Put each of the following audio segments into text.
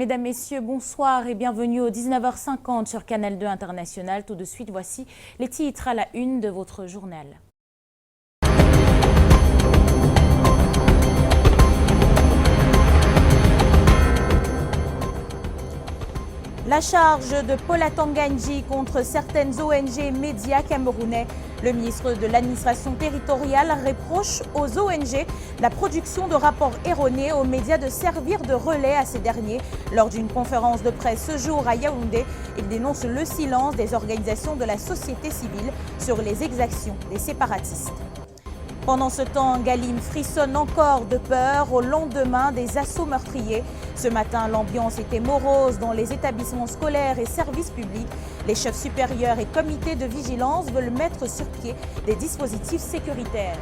Mesdames, Messieurs, bonsoir et bienvenue au 19h50 sur Canal 2 International. Tout de suite, voici les titres à la une de votre journal. La charge de Paula Tangandji contre certaines ONG et médias camerounais. Le ministre de l'administration territoriale reproche aux ONG la production de rapports erronés aux médias de servir de relais à ces derniers. Lors d'une conférence de presse ce jour à Yaoundé, il dénonce le silence des organisations de la société civile sur les exactions des séparatistes. Pendant ce temps, Galim frissonne encore de peur au lendemain des assauts meurtriers. Ce matin, l'ambiance était morose dans les établissements scolaires et services publics. Les chefs supérieurs et comités de vigilance veulent mettre sur pied des dispositifs sécuritaires.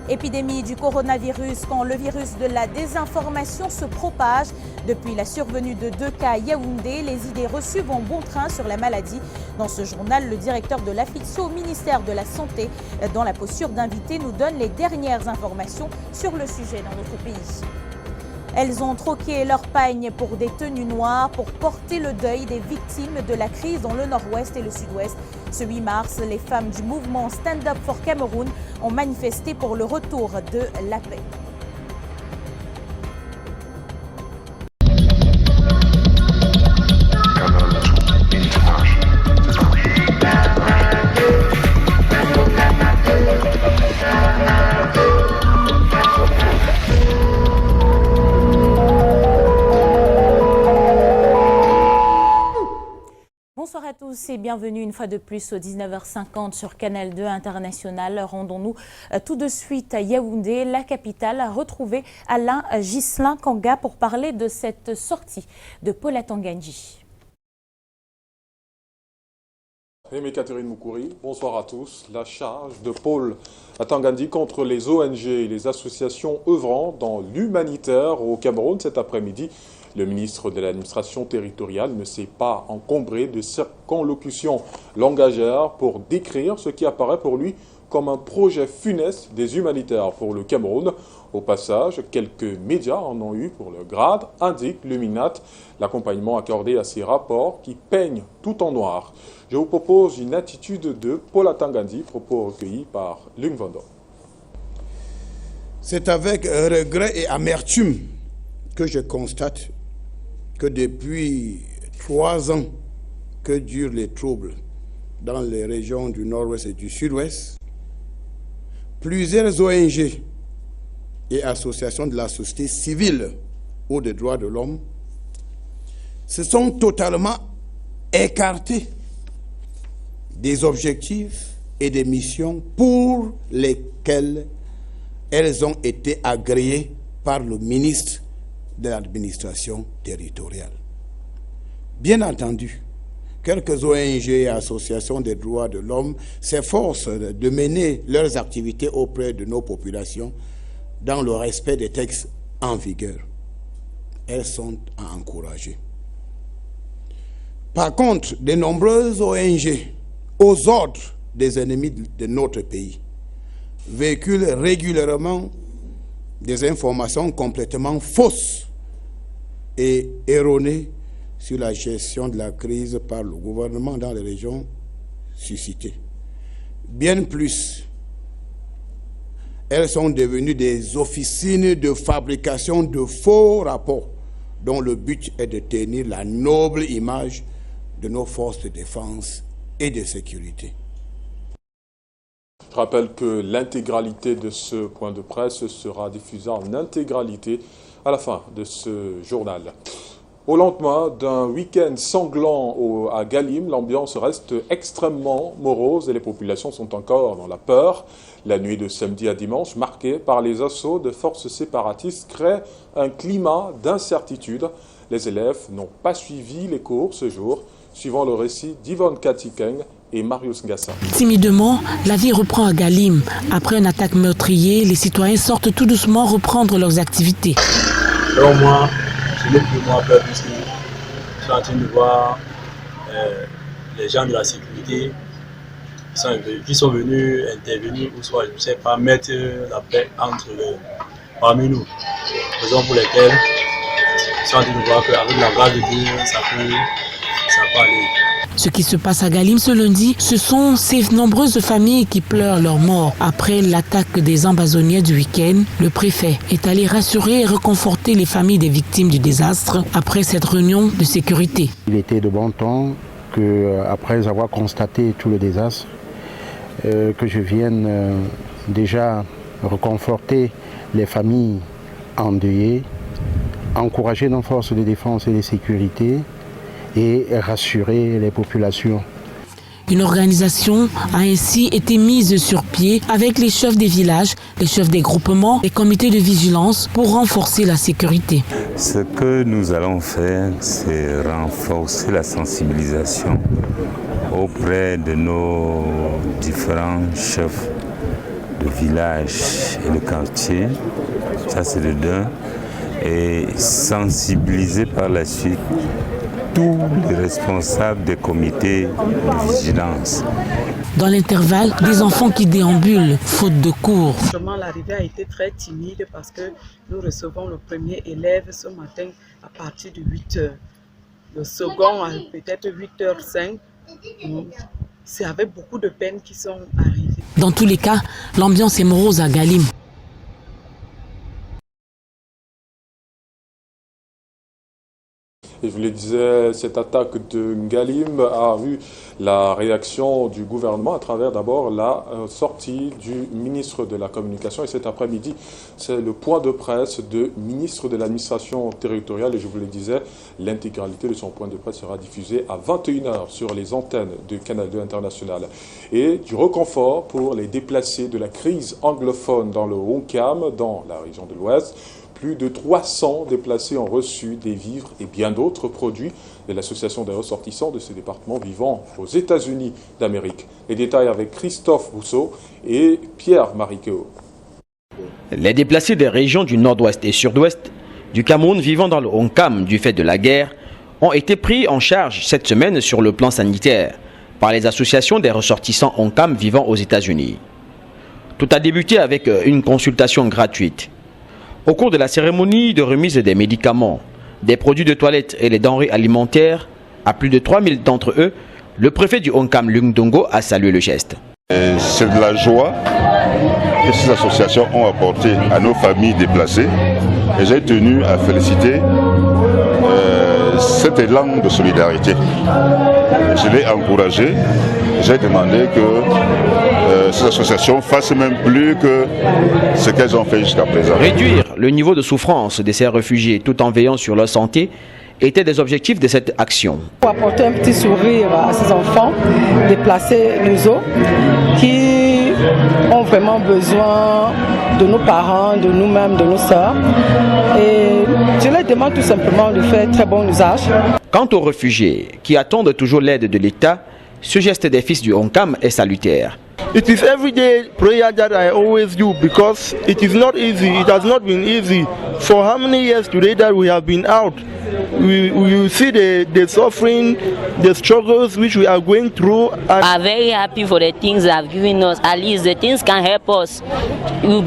Épidémie du coronavirus quand le virus de la désinformation se propage. Depuis la survenue de 2 cas à Yaoundé, les idées reçues vont bon train sur la maladie. Dans ce journal, le directeur de l'AFIXO au ministère de la Santé, dans la posture d'invité, nous donne les dernières informations sur le sujet dans notre pays. Elles ont troqué leur pagne pour des tenues noires pour porter le deuil des victimes de la crise dans le nord-ouest et le sud-ouest. Ce 8 mars, les femmes du mouvement Stand Up for Cameroon ont manifesté pour le retour de la paix. Bonsoir à tous et bienvenue une fois de plus au 19h50 sur Canal 2 International. Rendons-nous tout de suite à Yaoundé, la capitale, à retrouver Alain Ghislain Kanga pour parler de cette sortie de Paula Tangandji. Aimé Catherine Moukouri, bonsoir à tous. La charge de Paula Tangandji contre les ONG et les associations œuvrant dans l'humanitaire au Cameroun cet après-midi. Le ministre de l'administration territoriale ne s'est pas encombré de circonlocutions langagères pour décrire ce qui apparaît pour lui comme un projet funeste des humanitaires pour le Cameroun. Au passage, quelques médias en ont eu pour le grade, indique le MINAT, l'accompagnement accordé à ces rapports qui peignent tout en noir. Je vous propose une attitude de Paula Tangandji, propos recueillis par Lung Vando. C'est avec regret et amertume que je constate que depuis 3 ans que durent les troubles dans les régions du nord-ouest et du sud-ouest, plusieurs ONG et associations de la société civile ou des droits de l'homme se sont totalement écartées des objectifs et des missions pour lesquelles elles ont été agréées par le ministre de l'administration territoriale. Bien entendu, quelques ONG et associations des droits de l'homme s'efforcent de mener leurs activités auprès de nos populations dans le respect des textes en vigueur. Elles sont à encourager. Par contre, de nombreuses ONG, aux ordres des ennemis de notre pays, véhiculent régulièrement des informations complètement fausses et erronées sur la gestion de la crise par le gouvernement dans les régions suscitées. Bien plus, elles sont devenues des officines de fabrication de faux rapports dont le but est de tenir la noble image de nos forces de défense et de sécurité. Je rappelle que l'intégralité de ce point de presse sera diffusée en intégralité à la fin de ce journal. Au lendemain d'un week-end sanglant à Galim, l'ambiance reste extrêmement morose et les populations sont encore dans la peur. La nuit de samedi à dimanche, marquée par les assauts de forces séparatistes, crée un climat d'incertitude. Les élèves n'ont pas suivi les cours ce jour, suivant le récit d'Yvonne Katikeng et Marius Ngassa. Timidement, la vie reprend à Galim. Après une attaque meurtrière, les citoyens sortent tout doucement reprendre leurs activités. Alors moi, je n'ai plus moins peur puisque je suis en train de voir les gens de la sécurité qui sont venus intervenir ou soit, je ne sais pas, mettre la paix parmi nous. Raison pour laquelle ils sont en train de voir qu'avec la grâce de Dieu, ça peut aller. Ce qui se passe à Galim ce lundi, ce sont ces nombreuses familles qui pleurent leur mort. Après l'attaque des ambazoniens du week-end, le préfet est allé rassurer et réconforter les familles des victimes du désastre après cette réunion de sécurité. Il était de bon temps que, après avoir constaté tout le désastre, que je vienne déjà réconforter les familles endeuillées, encourager nos forces de défense et de sécurité et rassurer les populations. Une organisation a ainsi été mise sur pied avec les chefs des villages, les chefs des groupements, les comités de vigilance pour renforcer la sécurité. Ce que nous allons faire, c'est renforcer la sensibilisation auprès de nos différents chefs de village et de quartier. Ça, c'est de d'un. Et sensibiliser par la suite tous les responsables des comités de vigilance. Dans l'intervalle, des enfants qui déambulent, faute de cours. L'arrivée a été très timide parce que nous recevons le premier élève ce matin à partir de 8h. Le second à peut-être 8h05. C'est avec beaucoup de peine qu'ils sont arrivés. Dans tous les cas, l'ambiance est morose à Galim. Et je vous le disais, cette attaque de Galim a vu la réaction du gouvernement à travers d'abord la sortie du ministre de la Communication. Et cet après-midi, c'est le point de presse du ministre de l'Administration territoriale. Et je vous le disais, l'intégralité de son point de presse sera diffusée à 21h sur les antennes de Canal 2 International. Et du réconfort pour les déplacés de la crise anglophone dans le Honkam, dans la région de l'Ouest. Plus de 300 déplacés ont reçu des vivres et bien d'autres produits de l'association des ressortissants de ces départements vivant aux États-Unis d'Amérique. Les détails avec Christophe Bousseau et Pierre Mariqueau. Les déplacés des régions du nord-ouest et sud-ouest du Cameroun vivant dans le Honkam du fait de la guerre ont été pris en charge cette semaine sur le plan sanitaire par les associations des ressortissants Honkam vivant aux États-Unis. Tout a débuté avec une consultation gratuite. Au cours de la cérémonie de remise des médicaments, des produits de toilette et les denrées alimentaires, à plus de 3000 d'entre eux, le préfet du Honkam, Lung Dongo, a salué le geste. C'est de la joie que ces associations ont apporté à nos familles déplacées et j'ai tenu à féliciter cet élan de solidarité. Je l'ai encouragé, j'ai demandé que ces associations fassent même plus que ce qu'elles ont fait jusqu'à présent. Réduire le niveau de souffrance de ces réfugiés tout en veillant sur leur santé étaient des objectifs de cette action. Pour apporter un petit sourire à ces enfants déplacés nous qui ont vraiment besoin de nos parents, de nous-mêmes, de nos sœurs. Et je leur demande tout simplement de faire très bon usage. Quant aux réfugiés qui attendent toujours l'aide de l'État, ce geste des fils du Honkam est salutaire. It is everyday prayer that I always do because it is not easy. It has not been easy. For how many years today that we have been out, we see the suffering, the struggles which we are going through. And I'm very happy for the things they have given us. At least the things can help us. You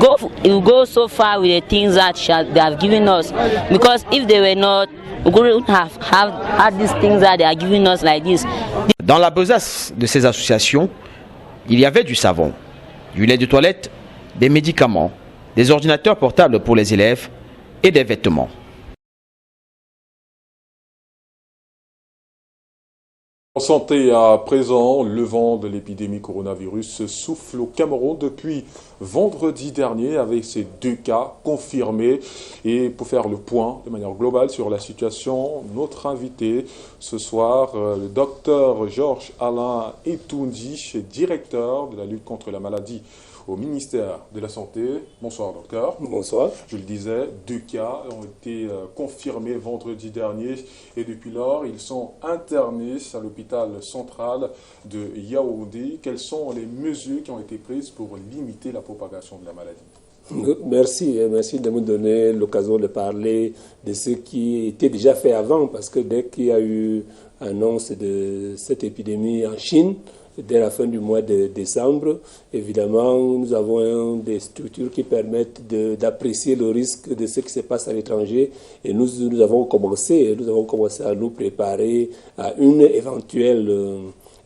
go so far with the things that they have given us. Because if they were not, we wouldn't have had these things that they are giving us like this. Dans la besace de ces associations, il y avait du savon, du lait de toilette, des médicaments, des ordinateurs portables pour les élèves et des vêtements. En santé à présent, le vent de l'épidémie coronavirus souffle au Cameroun depuis vendredi dernier avec ces 2 cas confirmés. Et pour faire le point de manière globale sur la situation, notre invité ce soir, le docteur Georges Alain Etoundi, directeur de la lutte contre la maladie au ministère de la Santé. Bonsoir docteur. Bonsoir. Je le disais, 2 cas ont été confirmés vendredi dernier et depuis lors, ils sont internés à l'hôpital central de Yaoundé. Quelles sont les mesures qui ont été prises pour limiter la propagation de la maladie? Merci de me donner l'occasion de parler de ce qui était déjà fait avant parce que dès qu'il y a eu annonce de cette épidémie en Chine, dès la fin du mois de décembre. Évidemment, nous avons des structures qui permettent d'apprécier le risque de ce qui se passe à l'étranger et nous avons commencé à nous préparer à une éventuelle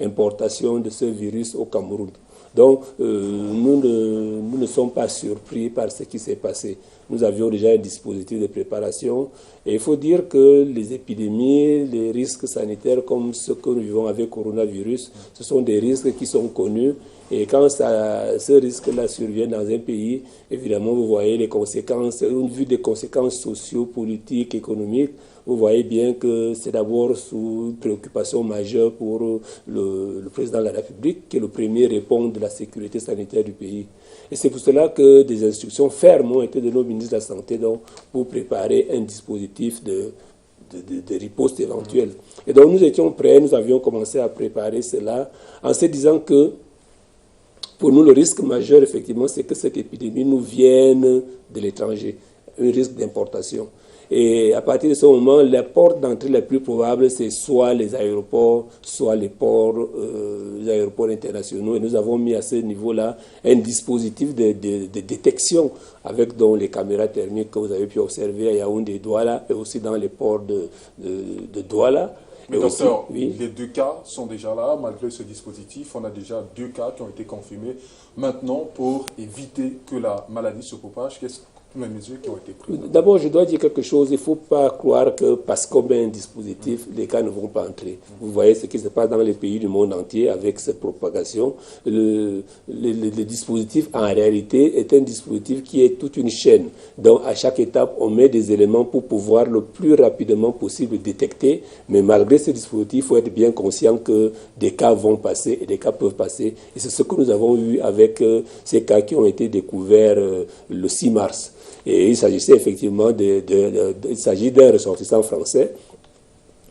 importation de ce virus au Cameroun. Donc, nous ne sommes pas surpris par ce qui s'est passé. Nous avions déjà un dispositif de préparation. Et il faut dire que les épidémies, les risques sanitaires comme ceux que nous vivons avec le coronavirus, ce sont des risques qui sont connus. Et quand ce risque-là survient dans un pays, évidemment, vous voyez les conséquences, une vue des conséquences socio-politiques, économiques. Vous voyez bien que c'est d'abord sous préoccupation majeure pour le président de la République, qui est le premier répondre de la sécurité sanitaire du pays. Et c'est pour cela que des instructions fermes ont été données au ministre de la Santé donc, pour préparer un dispositif de riposte éventuelle. Et donc nous étions prêts, nous avions commencé à préparer cela en se disant que pour nous, le risque majeur, effectivement, c'est que cette épidémie nous vienne de l'étranger, un risque d'importation. Et à partir de ce moment, les portes d'entrée les plus probables, c'est soit les aéroports, soit les aéroports internationaux. Et nous avons mis à ce niveau-là un dispositif de détection avec donc, les caméras thermiques que vous avez pu observer à Yaoundé et Douala, et aussi dans les ports de Douala. Mais docteur, oui. Les 2 cas sont déjà là, malgré ce dispositif. On a déjà 2 cas qui ont été confirmés. Maintenant, pour éviter que la maladie se propage, quelles sont les mesures qui ont été prises? D'abord, je dois dire quelque chose. Il ne faut pas croire que parce qu'on met un dispositif, les cas ne vont pas entrer. Vous voyez ce qui se passe dans les pays du monde entier avec cette propagation. Le dispositif, en réalité, est un dispositif qui est toute une chaîne. Donc, à chaque étape, on met des éléments pour pouvoir le plus rapidement possible détecter. Mais malgré ce dispositif, il faut être bien conscient que des cas vont passer et des cas peuvent passer. Et c'est ce que nous avons eu avec ces cas qui ont été découverts le 6 mars. Et il s'agissait effectivement il s'agit d'un ressortissant français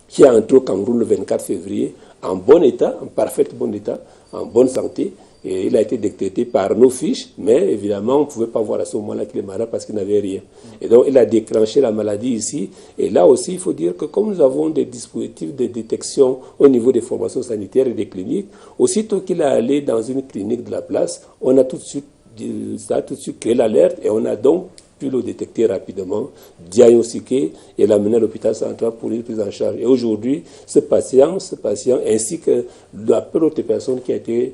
qui est entré au Cameroun le 24 février en bon état, en parfait bon état, en bonne santé. Et il a été détecté par nos fiches, mais évidemment, on ne pouvait pas voir à ce moment-là qu'il est malade parce qu'il n'avait rien. Et donc, il a déclenché la maladie ici. Et là aussi, il faut dire que comme nous avons des dispositifs de détection au niveau des formations sanitaires et des cliniques, aussitôt qu'il est allé dans une clinique de la place, on a tout de suite créé l'alerte et on a donc pu le détecter rapidement, diagnostiquer et l'amener à l'hôpital central pour une prise en charge. Et aujourd'hui, ce patient, ainsi que la plupart autres personnes qui ont été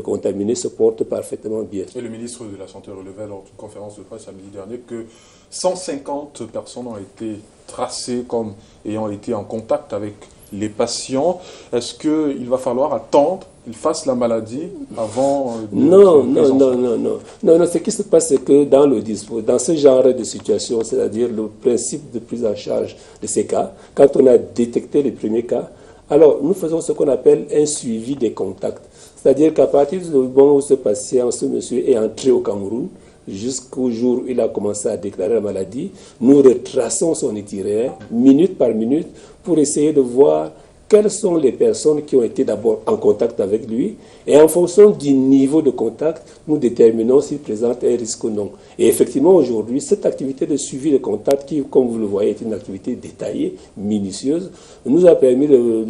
contaminées se portent parfaitement bien. Et le ministre de la Santé relevait lors d'une conférence de presse samedi dernier que 150 personnes ont été tracées comme ayant été en contact avec les patients. Est-ce qu'il va falloir attendre qu'ils fassent la maladie avant Non. Ce qui se passe, c'est que dans ce genre de situation, c'est-à-dire le principe de prise en charge de ces cas, quand on a détecté les premiers cas, alors nous faisons ce qu'on appelle un suivi des contacts. C'est-à-dire qu'à partir du moment où ce monsieur est entré au Cameroun, jusqu'au jour où il a commencé à déclarer la maladie, nous retraçons son itinéraire, minute par minute, pour essayer de voir quelles sont les personnes qui ont été d'abord en contact avec lui, et en fonction du niveau de contact, nous déterminons s'il présente un risque ou non. Et effectivement, aujourd'hui, cette activité de suivi de contact, qui, comme vous le voyez, est une activité détaillée, minutieuse, nous a permis de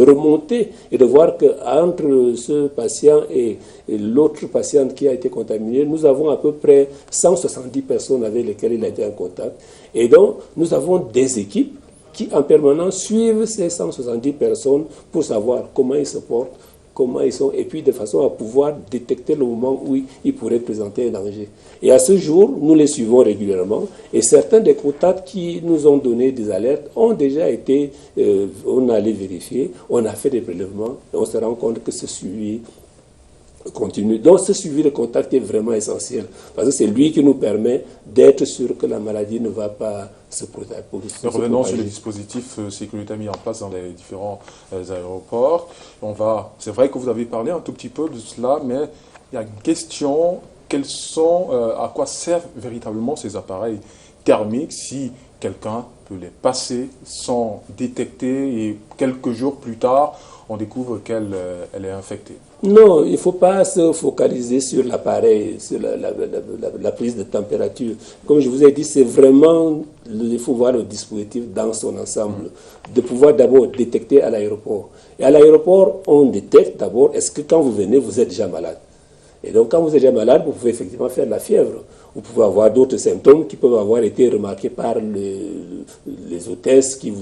remonter et de voir qu'entre ce patient et l'autre patiente qui a été contaminée, nous avons à peu près 170 personnes avec lesquelles il a été en contact. Et donc, nous avons des équipes qui en permanence suivent ces 170 personnes pour savoir comment ils se portent, comment ils sont, et puis de façon à pouvoir détecter le moment où ils pourraient présenter un danger. Et à ce jour, nous les suivons régulièrement, et certains des contacts qui nous ont donné des alertes ont déjà été, on a allé vérifier, on a fait des prélèvements, et on se rend compte que ce suivi continue. Donc ce suivi de contact est vraiment essentiel, parce que c'est lui qui nous permet d'être sûr que la maladie ne va pas se propager. Revenons sur les dispositifs sécuritaires mis en place dans les différents aéroports. C'est vrai que vous avez parlé un tout petit peu de cela, mais il y a une question, à quoi servent véritablement ces appareils thermiques si quelqu'un peut les passer sans détecter et quelques jours plus tard, on découvre qu'elle est infectée? Non, il ne faut pas se focaliser sur l'appareil, sur la prise de température. Comme je vous ai dit, c'est vraiment, il faut voir le dispositif dans son ensemble, de pouvoir d'abord détecter à l'aéroport. Et à l'aéroport, on détecte d'abord, est-ce que quand vous venez, vous êtes déjà malade? Et donc, quand vous êtes déjà malade, vous pouvez effectivement faire de la fièvre. Vous pouvez avoir d'autres symptômes qui peuvent avoir été remarqués par les hôtesses qui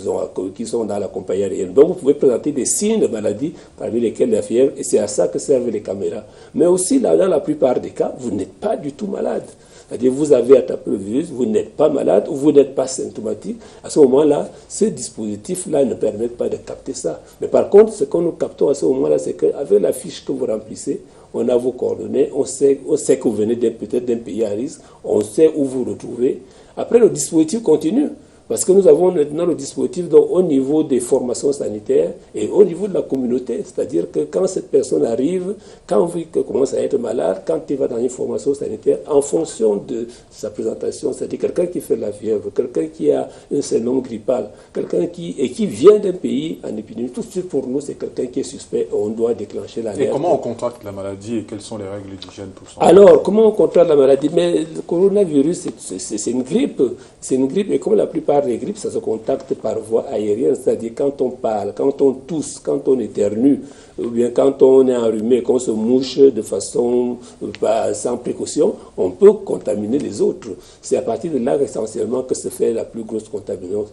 sont dans la compagnie aérienne. Donc, vous pouvez présenter des signes de maladie, parmi lesquels la fièvre, et c'est à ça que servent les caméras. Mais aussi, là, dans la plupart des cas, vous n'êtes pas du tout malade. C'est-à-dire, vous avez attrapé le virus, vous n'êtes pas malade ou vous n'êtes pas symptomatique. À ce moment-là, ces dispositifs-là ne permettent pas de capter ça. Mais par contre, ce que nous captons à ce moment-là, c'est qu'avec la fiche que vous remplissez, on a vos coordonnées, on sait que vous venez peut-être d'un pays à risque, on sait où vous retrouvez. Après, le dispositif continue. Parce que nous avons maintenant le dispositif au niveau des formations sanitaires et au niveau de la communauté. C'est-à-dire que quand cette personne arrive, quand il commence à être malade, quand il va dans une formation sanitaire, en fonction de sa présentation, c'est-à-dire quelqu'un qui fait de la fièvre, quelqu'un qui a un syndrome grippal, quelqu'un qui vient d'un pays en épidémie, tout de suite pour nous, c'est quelqu'un qui est suspect, on doit déclencher l'alerte. Et comment on contracte la maladie et quelles sont les règles d'hygiène pour ça? Alors, comment on contracte la maladie? Mais le coronavirus, c'est une grippe. C'est une grippe et comme la plupart des grippes, ça se contacte par voie aérienne, c'est-à-dire quand on parle, quand on tousse, quand on éternue, ou bien quand on est enrhumé, qu'on se mouche de façon sans précaution, on peut contaminer les autres. C'est à partir de là essentiellement que se fait la plus grosse contamination,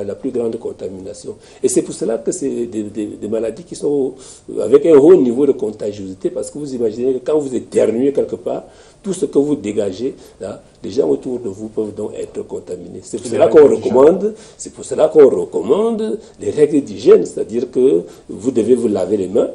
la plus grande contamination. Et c'est pour cela que c'est des maladies qui sont avec un haut niveau de contagiosité, parce que vous imaginez que quand vous éternuez quelque part, tout ce que vous dégagez, là, les gens autour de vous peuvent donc être contaminés. C'est pour cela qu'on recommande les règles d'hygiène, c'est-à-dire que vous devez vous laver les mains.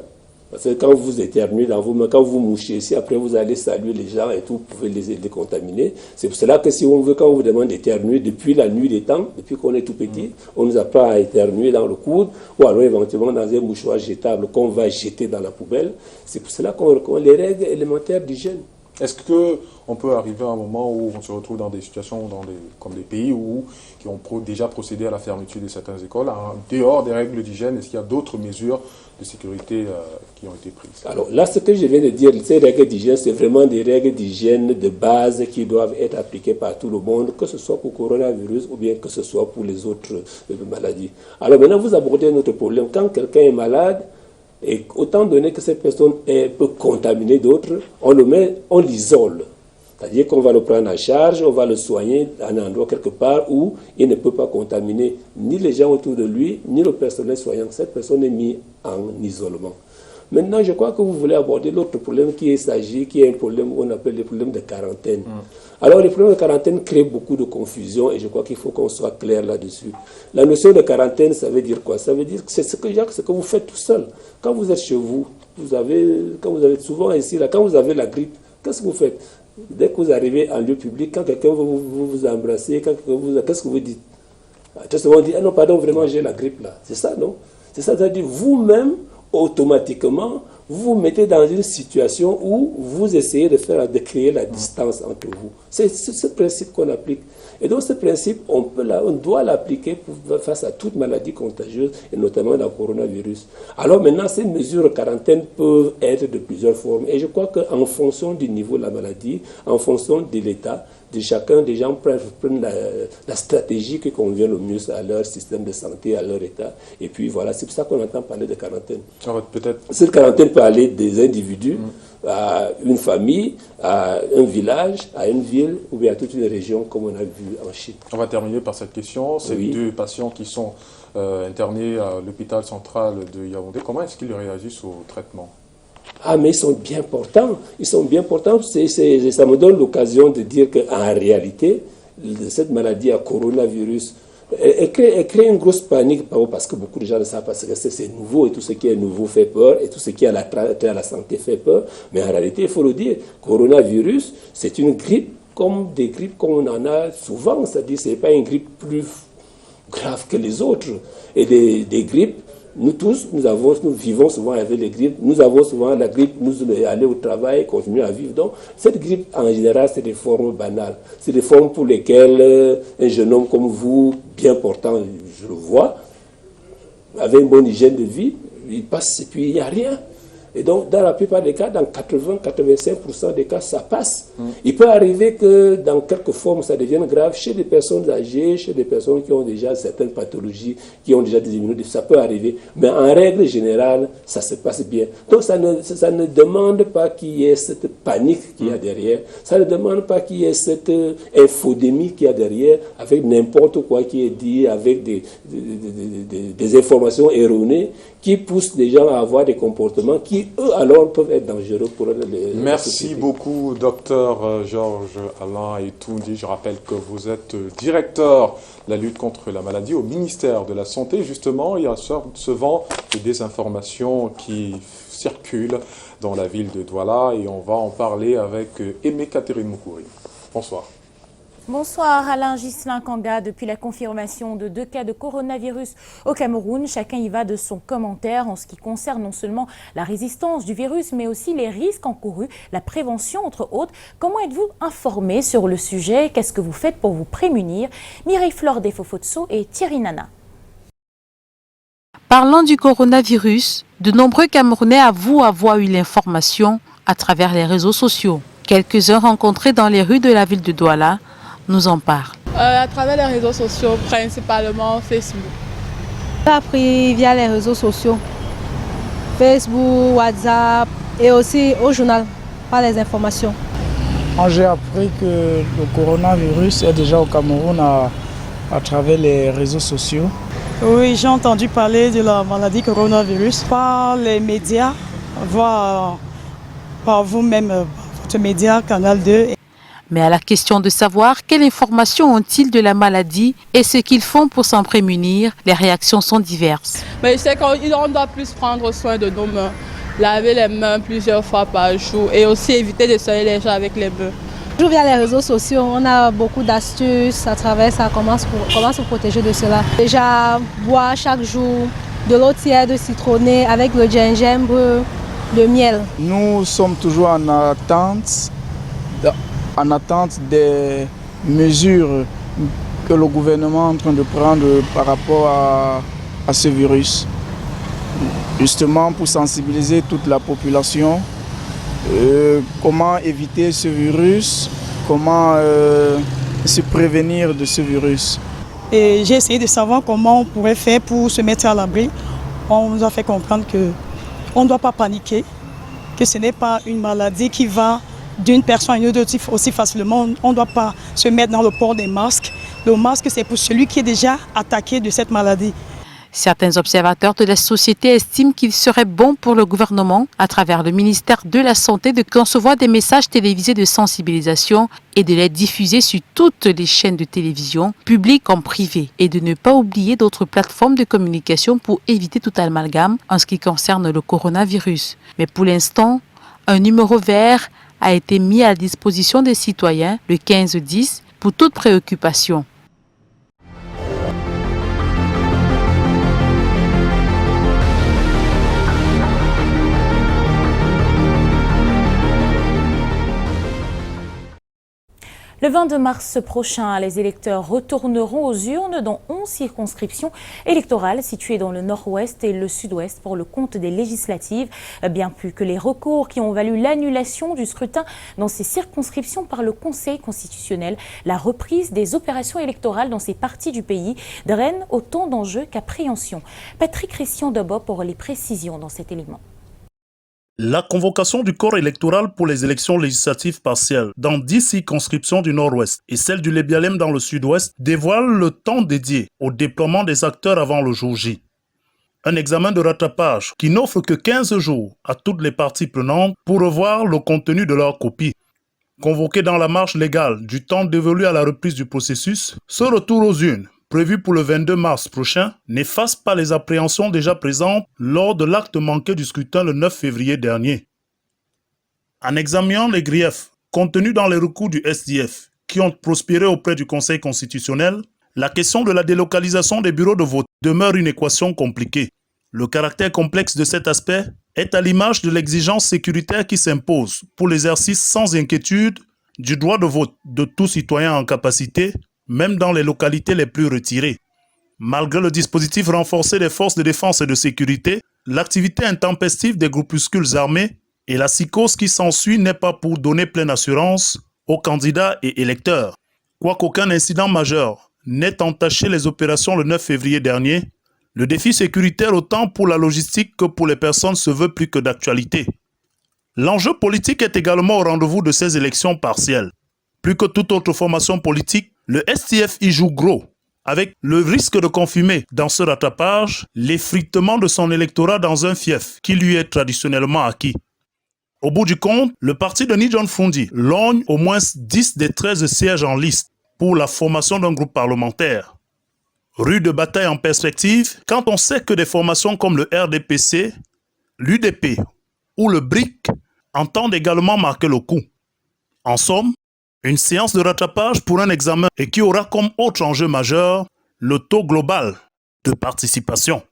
Parce que quand vous éternuez dans vos mains, quand vous mouchez ici, après vous allez saluer les gens et tout, vous pouvez les contaminer. C'est pour cela que si on veut, quand on vous demande d'éternuer depuis la nuit des temps, depuis qu'on est tout petit, on nous apprend à éternuer dans le coude ou alors éventuellement dans un mouchoir jetable qu'on va jeter dans la poubelle. C'est pour cela qu'on recommande les règles élémentaires d'hygiène. Est-ce qu'on peut arriver à un moment où on se retrouve dans des situations comme des pays qui ont déjà procédé à la fermeture de certaines écoles, en dehors des règles d'hygiène? Est-ce qu'il y a d'autres mesures de sécurité qui ont été prises? Alors là, ce que je viens de dire, ces règles d'hygiène, c'est vraiment des règles d'hygiène de base qui doivent être appliquées par tout le monde, que ce soit pour le coronavirus ou bien que ce soit pour les autres maladies. Alors maintenant, vous abordez un autre problème. Quand quelqu'un est malade, et autant donné que cette personne peut contaminer d'autres, on l'isole. C'est-à-dire qu'on va le prendre en charge, on va le soigner à un endroit quelque part où il ne peut pas contaminer ni les gens autour de lui, ni le personnel soignant. Cette personne est mise en isolement. Maintenant, je crois que vous voulez aborder l'autre problème qui est un problème qu'on appelle le problème de quarantaine. Alors, le problème de quarantaine crée beaucoup de confusion et je crois qu'il faut qu'on soit clair là-dessus. La notion de quarantaine, ça veut dire quoi? Ça veut dire que c'est ce que vous faites tout seul. Quand vous êtes chez vous, quand vous avez souvent ici, là, quand vous avez la grippe, qu'est-ce que vous faites? Dès que vous arrivez en lieu public, quand quelqu'un veut vous embrasser, qu'est-ce que vous dites? Tout le monde dit, ah non, pardon, vraiment, j'ai la grippe là. C'est ça, non? C'est ça, c'est-à-dire vous-même, automatiquement, vous vous mettez dans une situation où vous essayez de créer la distance entre vous. C'est ce principe qu'on applique. Et donc ce principe, on doit l'appliquer face à toute maladie contagieuse, et notamment le coronavirus. Alors maintenant, ces mesures de quarantaine peuvent être de plusieurs formes. Et je crois qu'en fonction du niveau de la maladie, en fonction de l'état, de chacun des gens prennent la stratégie qui convient le mieux à leur système de santé, à leur état. Et puis voilà, c'est pour ça qu'on entend parler de quarantaine. Cette quarantaine peut aller des individus à une famille, à un village, à une ville ou bien à toute une région comme on a vu en Chine. On va terminer par cette question. Ces deux patients qui sont internés à l'hôpital central de Yaoundé, comment est-ce qu'ils réagissent au traitement? Ah, mais ils sont bien portants. Ils sont bien portants. Ça me donne l'occasion de dire qu'en réalité, cette maladie à coronavirus, elle crée une grosse panique parce que beaucoup de gens ne savent pas ce que c'est nouveau et tout ce qui est nouveau fait peur et tout ce qui est à la santé fait peur. Mais en réalité, il faut le dire, coronavirus, c'est une grippe comme des grippes qu'on en a souvent. C'est-à-dire que ce n'est pas une grippe plus grave que les autres. Et des grippes, nous tous, nous vivons souvent avec les grippes. Nous avons souvent la grippe, nous allons au travail, continuer à vivre. Donc, cette grippe, en général, c'est des formes banales. C'est des formes pour lesquelles un jeune homme comme vous, bien portant, je le vois, avec une bonne hygiène de vie, il passe et puis il n'y a rien. Et donc, dans la plupart des cas, dans 80-85% des cas, ça passe. Il peut arriver que dans quelques formes, ça devienne grave chez des personnes âgées, chez des personnes qui ont déjà certaines pathologies, qui ont déjà des immunodéficiences. Ça peut arriver. Mais en règle générale, ça se passe bien. Donc, ça ne demande pas qu'il y ait cette panique qu'il y a derrière. Ça ne demande pas qu'il y ait cette infodémie qu'il y a derrière, avec n'importe quoi qui est dit, avec des informations erronées qui poussent les gens à avoir des comportements qui, eux, alors, peuvent être dangereux pour les Merci beaucoup, docteur Georges Alain Etoundi. Je rappelle que vous êtes directeur de la lutte contre la maladie au ministère de la Santé. Justement, il y a ce vent de désinformation qui circule dans la ville de Douala et on va en parler avec Aimé Catherine Moukouri. Bonsoir. Bonsoir Alain Ghislain Kanga. Depuis la confirmation de 2 cas de coronavirus au Cameroun, chacun y va de son commentaire en ce qui concerne non seulement la résistance du virus, mais aussi les risques encourus, la prévention entre autres. Comment êtes-vous informé sur le sujet? Qu'est-ce que vous faites pour vous prémunir? Mireille Flore Defofotso et Thierry Nana. Parlant du coronavirus, de nombreux Camerounais avouent avoir eu l'information à travers les réseaux sociaux. Quelques-uns rencontrés dans les rues de la ville de Douala nous en parlent. À travers les réseaux sociaux, principalement Facebook. J'ai appris via les réseaux sociaux, Facebook, WhatsApp et aussi au journal, par les informations. J'ai appris que le coronavirus est déjà au Cameroun à travers les réseaux sociaux. Oui, j'ai entendu parler de la maladie coronavirus par les médias, voire par vous-même, votre média, Canal 2. Mais à la question de savoir quelle information ont-ils de la maladie et ce qu'ils font pour s'en prémunir, les réactions sont diverses. Mais je sais qu'on doit plus prendre soin de nos mains, laver les mains plusieurs fois par jour et aussi éviter de soigner les gens avec les mains. Toujours via les réseaux sociaux, on a beaucoup d'astuces à travers ça, comment se protéger de cela. Déjà, boire chaque jour de l'eau tiède citronnée avec le gingembre, le miel. Nous sommes toujours en attente des mesures que le gouvernement est en train de prendre par rapport à ce virus. Justement pour sensibiliser toute la population, comment éviter ce virus, comment se prévenir de ce virus. Et j'ai essayé de savoir comment on pourrait faire pour se mettre à l'abri. On nous a fait comprendre qu'on ne doit pas paniquer, que ce n'est pas une maladie qui va d'une personne à une autre aussi facilement. On ne doit pas se mettre dans le port des masques. Le masque, c'est pour celui qui est déjà attaqué de cette maladie. Certains observateurs de la société estiment qu'il serait bon pour le gouvernement, à travers le ministère de la Santé, de concevoir des messages télévisés de sensibilisation et de les diffuser sur toutes les chaînes de télévision, publiques comme privées, et de ne pas oublier d'autres plateformes de communication pour éviter tout amalgame en ce qui concerne le coronavirus. Mais pour l'instant, un numéro vert a été mis à la disposition des citoyens, le 1510, pour toute préoccupation. Le 22 mars prochain, les électeurs retourneront aux urnes dans 11 circonscriptions électorales situées dans le nord-ouest et le sud-ouest pour le compte des législatives. Bien plus que les recours qui ont valu l'annulation du scrutin dans ces circonscriptions par le Conseil constitutionnel, la reprise des opérations électorales dans ces parties du pays draine autant d'enjeux qu'appréhension. Patrick Christian Debo pour les précisions dans cet élément. La convocation du corps électoral pour les élections législatives partielles dans 10 circonscriptions du nord-ouest et celle du Lébialem dans le sud-ouest dévoile le temps dédié au déploiement des acteurs avant le jour J. Un examen de rattrapage qui n'offre que 15 jours à toutes les parties prenantes pour revoir le contenu de leur copie. Convoqué dans la marche légale du temps dévolu à la reprise du processus, ce retour aux urnes prévu pour le 22 mars prochain, n'efface pas les appréhensions déjà présentes lors de l'acte manqué du scrutin le 9 février dernier. En examinant les griefs contenus dans les recours du SDF qui ont prospéré auprès du Conseil constitutionnel, la question de la délocalisation des bureaux de vote demeure une équation compliquée. Le caractère complexe de cet aspect est à l'image de l'exigence sécuritaire qui s'impose pour l'exercice sans inquiétude du droit de vote de tout citoyen en capacité, même dans les localités les plus retirées. Malgré le dispositif renforcé des forces de défense et de sécurité, l'activité intempestive des groupuscules armés et la psychose qui s'ensuit n'est pas pour donner pleine assurance aux candidats et électeurs. Quoiqu'aucun incident majeur n'ait entaché les opérations le 9 février dernier, le défi sécuritaire autant pour la logistique que pour les personnes se veut plus que d'actualité. L'enjeu politique est également au rendez-vous de ces élections partielles. Plus que toute autre formation politique, le STF y joue gros, avec le risque de confirmer dans ce rattrapage l'effritement de son électorat dans un fief qui lui est traditionnellement acquis. Au bout du compte, le parti de Nijon Fundi lorgne au moins 10 des 13 sièges en liste pour la formation d'un groupe parlementaire. Rude bataille en perspective quand on sait que des formations comme le RDPC, l'UDP ou le BRIC entendent également marquer le coup. En somme, une séance de rattrapage pour un examen et qui aura comme autre enjeu majeur le taux global de participation.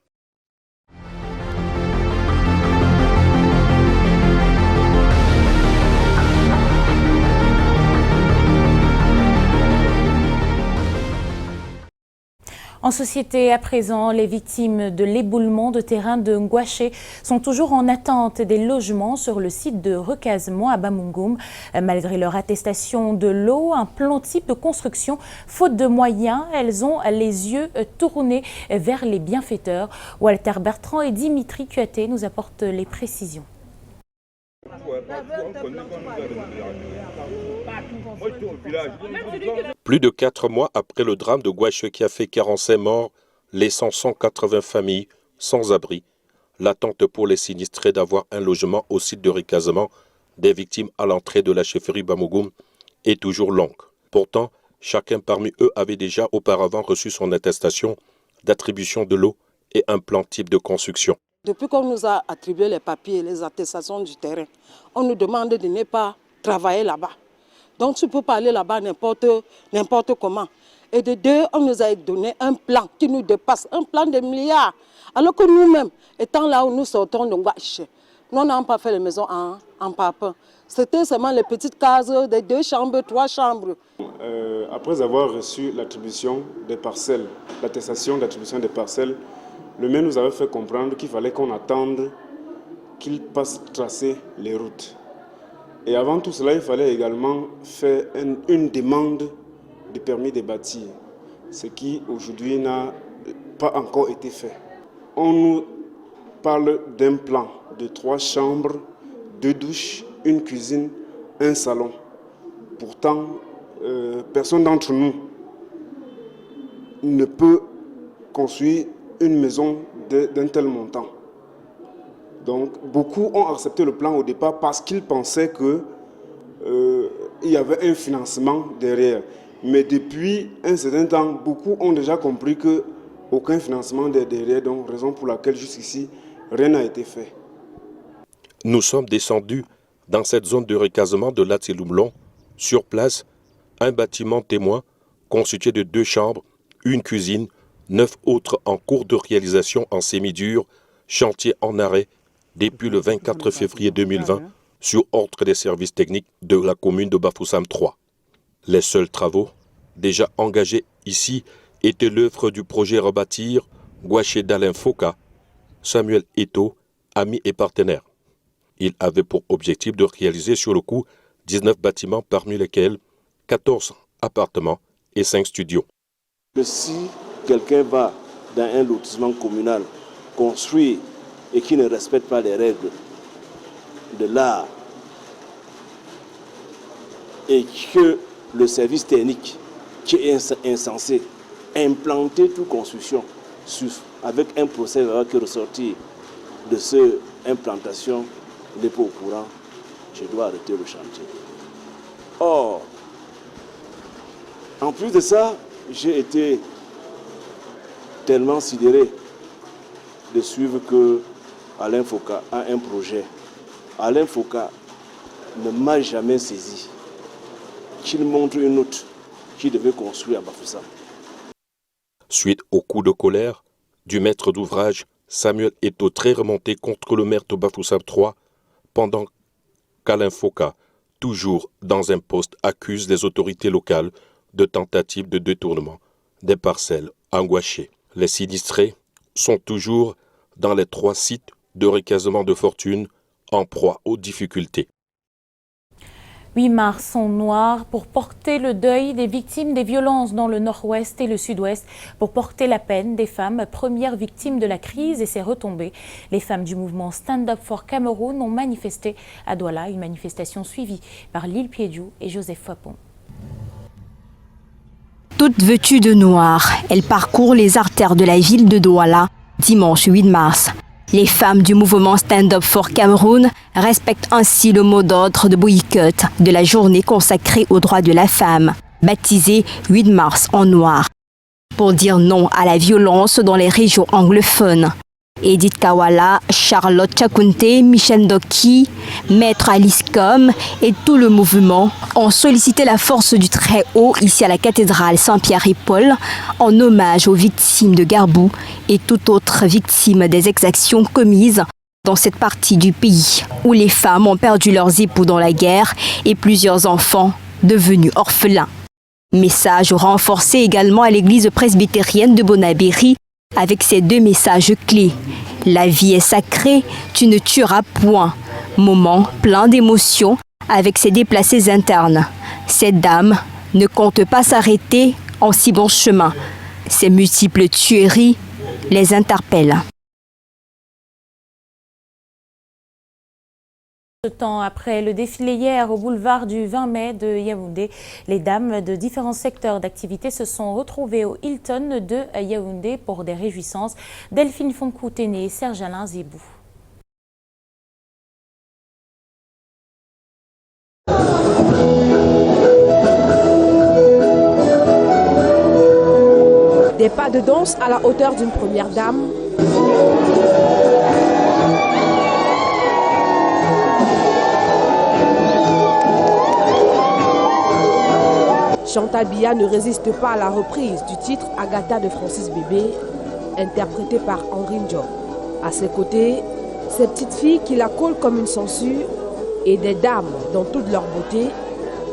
En société, à présent, les victimes de l'éboulement de terrain de Ngouaché sont toujours en attente des logements sur le site de recasement à Bamougoum. Malgré leur attestation de l'eau, un plan type de construction, faute de moyens, elles ont les yeux tournés vers les bienfaiteurs. Walter Bertrand et Dimitri Kuaté nous apportent les précisions. Plus de 4 mois après le drame de Ngouaché qui a fait 45 morts, laissant 180 familles sans abri, l'attente pour les sinistrés d'avoir un logement au site de recasement des victimes à l'entrée de la chefferie Bamougoum est toujours longue. Pourtant, chacun parmi eux avait déjà auparavant reçu son attestation d'attribution de l'eau et un plan type de construction. Depuis qu'on nous a attribué les papiers, les attestations du terrain, on nous demande de ne pas travailler là-bas. Donc tu peux parler là-bas n'importe comment. Et de deux, on nous a donné un plan qui nous dépasse, un plan de milliards. Alors que nous-mêmes, étant là où nous sortons de Ngouaché, nous n'avons pas fait les maisons en papier. C'était seulement les petites cases de 2 chambres, 3 chambres. Après avoir reçu l'attribution des parcelles, l'attestation d'attribution des parcelles, le maire nous avait fait comprendre qu'il fallait qu'on attende qu'il passe tracer les routes. Et avant tout cela, il fallait également faire une demande de permis de bâtir, ce qui aujourd'hui n'a pas encore été fait. On nous parle d'un plan de 3 chambres, 2 douches, une cuisine, un salon. Pourtant, personne d'entre nous ne peut construire une maison d'un tel montant. Donc, beaucoup ont accepté le plan au départ parce qu'ils pensaient qu'il y avait un financement derrière. Mais depuis un certain temps, beaucoup ont déjà compris qu'aucun financement n'est derrière, donc raison pour laquelle jusqu'ici, rien n'a été fait. Nous sommes descendus dans cette zone de recasement de Latseloumlon. Sur place, un bâtiment témoin constitué de 2 chambres, une cuisine, 9 autres en cours de réalisation en semi-dur, chantier en arrêt depuis le 24 février 2020 sur ordre des services techniques de la commune de Bafoussam 3. Les seuls travaux déjà engagés ici étaient l'œuvre du projet Rebâtir Ngouaché d'Alain Foka, Samuel Eto'o, ami et partenaire. Il avait pour objectif de réaliser sur le coup 19 bâtiments parmi lesquels 14 appartements et 5 studios. Si quelqu'un va dans un lotissement communal construire et qui ne respecte pas les règles de l'art et que le service technique qui est insensé implanter toute construction avec un procès qui ressortir de cette implantation n'est pas au courant, je dois arrêter le chantier. Or, en plus de ça, j'ai été tellement sidéré de suivre que Alain Foka a un projet. Alain Foka ne m'a jamais saisi qu'il montre une autre qu'il devait construire à Bafoussam. Suite au coup de colère du maître d'ouvrage, Samuel Eto'o très remonté contre le maire de Bafoussam 3 pendant qu'Alain Foka, toujours dans un poste, accuse les autorités locales de tentatives de détournement des parcelles à Ngouaché. Les sinistrés sont toujours dans les 3 sites de recasement de fortune en proie aux difficultés. 8 mars en noir pour porter le deuil des victimes des violences dans le nord-ouest et le sud-ouest, pour porter la peine des femmes premières victimes de la crise et ses retombées. Les femmes du mouvement Stand Up for Cameroun ont manifesté à Douala, une manifestation suivie par Lille Piediou et Joseph Fapon. Toutes vêtues de noir, elles parcourent les artères de la ville de Douala dimanche 8 mars. Les femmes du mouvement Stand Up for Cameroun respectent ainsi le mot d'ordre de boycott de la journée consacrée aux droits de la femme, baptisée 8 mars en noir, pour dire non à la violence dans les régions anglophones. Edith Kawala, Charlotte Chakunte, Michel Doki, Maître Alice Com et tout le mouvement ont sollicité la force du Très-Haut ici à la cathédrale Saint-Pierre et Paul en hommage aux victimes de Garbou et toutes autres victimes des exactions commises dans cette partie du pays où les femmes ont perdu leurs époux dans la guerre et plusieurs enfants devenus orphelins. Message renforcé également à l'église presbytérienne de Bonabéry avec ces 2 messages clés. La vie est sacrée, tu ne tueras point. Moment plein d'émotions avec ces déplacés internes. Cette dame ne compte pas s'arrêter en si bon chemin. Ces multiples tueries les interpellent. Temps après le défilé hier au boulevard du 20 mai de Yaoundé, les dames de différents secteurs d'activité se sont retrouvées au Hilton de Yaoundé pour des réjouissances. Delphine Fonkou-Téné et Serge-Alain Zébou. Des pas de danse à la hauteur d'une première dame. Chantal Biya ne résiste pas à la reprise du titre Agatha de Francis Bébé, interprété par Henri Ndjo. À ses côtés, ces petites filles qui la collent comme une sangsue et des dames dans toute leur beauté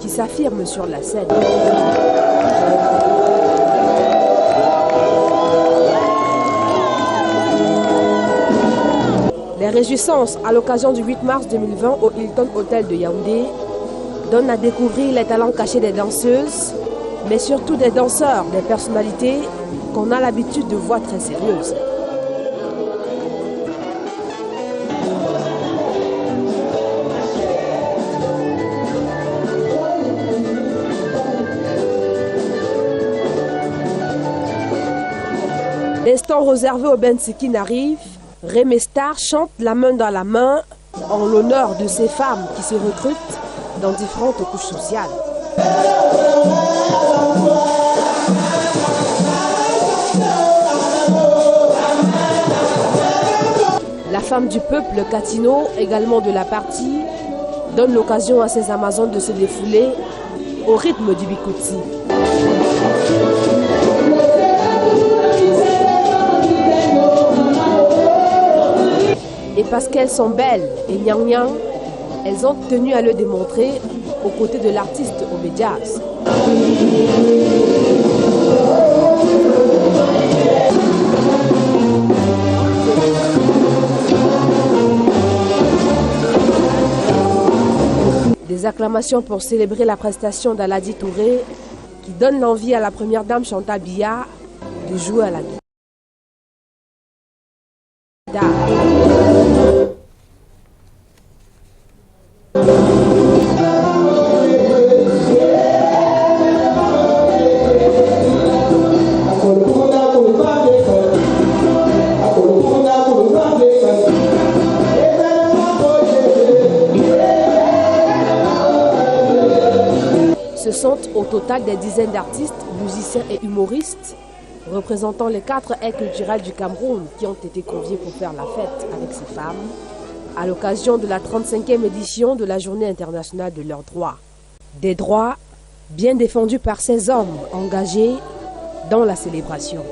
qui s'affirment sur la scène. Les réjouissances à l'occasion du 8 mars 2020 au Hilton Hotel de Yaoundé donnent à découvrir les talents cachés des danseuses, mais surtout des danseurs, des personnalités qu'on a l'habitude de voir très sérieuses. L'instant réservé au Bensikin arrive. Rémé Star chante la main dans la main en l'honneur de ces femmes qui se recrutent dans différentes couches sociales. La femme du peuple, Katino, également de la partie, donne l'occasion à ces Amazones de se défouler au rythme du Bikutsi. Et parce qu'elles sont belles et gnang-gnang, elles ont tenu à le démontrer aux côtés de l'artiste Obedias. Des acclamations pour célébrer la prestation d'Aladi Touré qui donne l'envie à la première dame Chantal Biya de jouer à la guitare. Ce sont au total des dizaines d'artistes, musiciens et humoristes représentant les 4 ailes culturelles du Cameroun qui ont été conviés pour faire la fête avec ces femmes à l'occasion de la 35e édition de la Journée internationale de leurs droits. Des droits bien défendus par ces hommes engagés dans la célébration.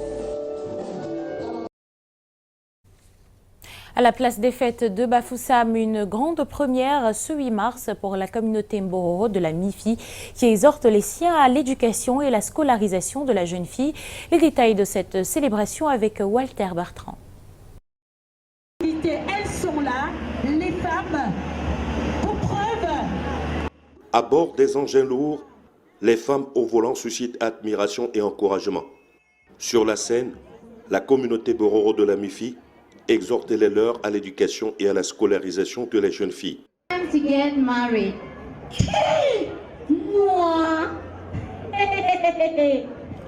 À la place des fêtes de Bafoussam, une grande première ce 8 mars pour la communauté Mboro de la MIFI qui exhorte les siens à l'éducation et la scolarisation de la jeune fille. Les détails de cette célébration avec Walter Bertrand. Elle À bord des engins lourds, les femmes au volant suscitent admiration et encouragement. Sur la scène, la communauté Bororo de la MIFI exhorte les leurs à l'éducation et à la scolarisation de les jeunes filles. To get married. Moi?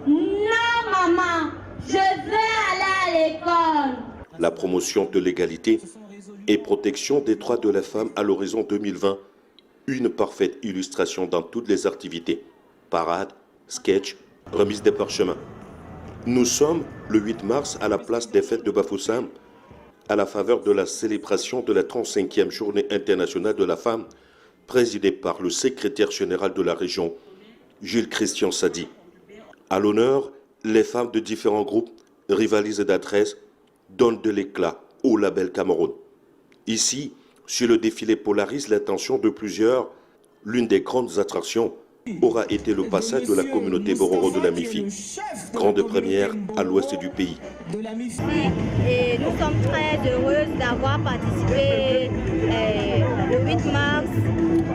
Non, maman, je veux aller à l'école. La promotion de l'égalité et protection des droits de la femme à l'horizon 2020, une parfaite illustration dans toutes les activités, parades, sketchs, remise des parchemins. Nous sommes le 8 mars à la place des fêtes de Bafoussam, à la faveur de la célébration de la 35e journée internationale de la femme, présidée par le secrétaire général de la région, Jules Christian Sadi. À l'honneur, les femmes de différents groupes rivalisent d'adresse, donnent de l'éclat au label Cameroun. Ici, sur le défilé polarise l'attention de plusieurs, l'une des grandes attractions aura été le passage de la communauté Bororo de la MIFI, grande première à l'ouest du pays. Et nous sommes très heureuses d'avoir participé le 8 mars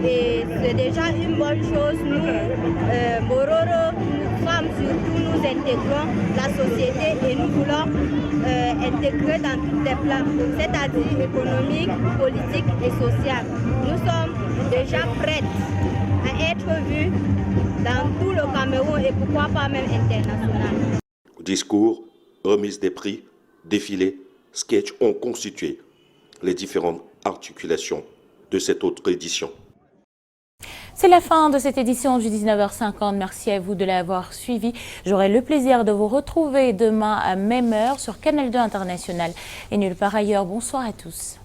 et c'est déjà une bonne chose. Nous, Bororo, nous sommes surtout, nous intégrons la société et nous voulons intégrer dans tous les plans, c'est-à-dire économique, politique et social. Nous sommes déjà prêtes à être vus dans tout le Cameroun et pourquoi pas même international. Discours, remise des prix, défilés, sketchs ont constitué les différentes articulations de cette autre édition. C'est la fin de cette édition du 19h50. Merci à vous de l'avoir suivi. J'aurai le plaisir de vous retrouver demain à même heure sur Canal 2 International et nulle part ailleurs. Bonsoir à tous.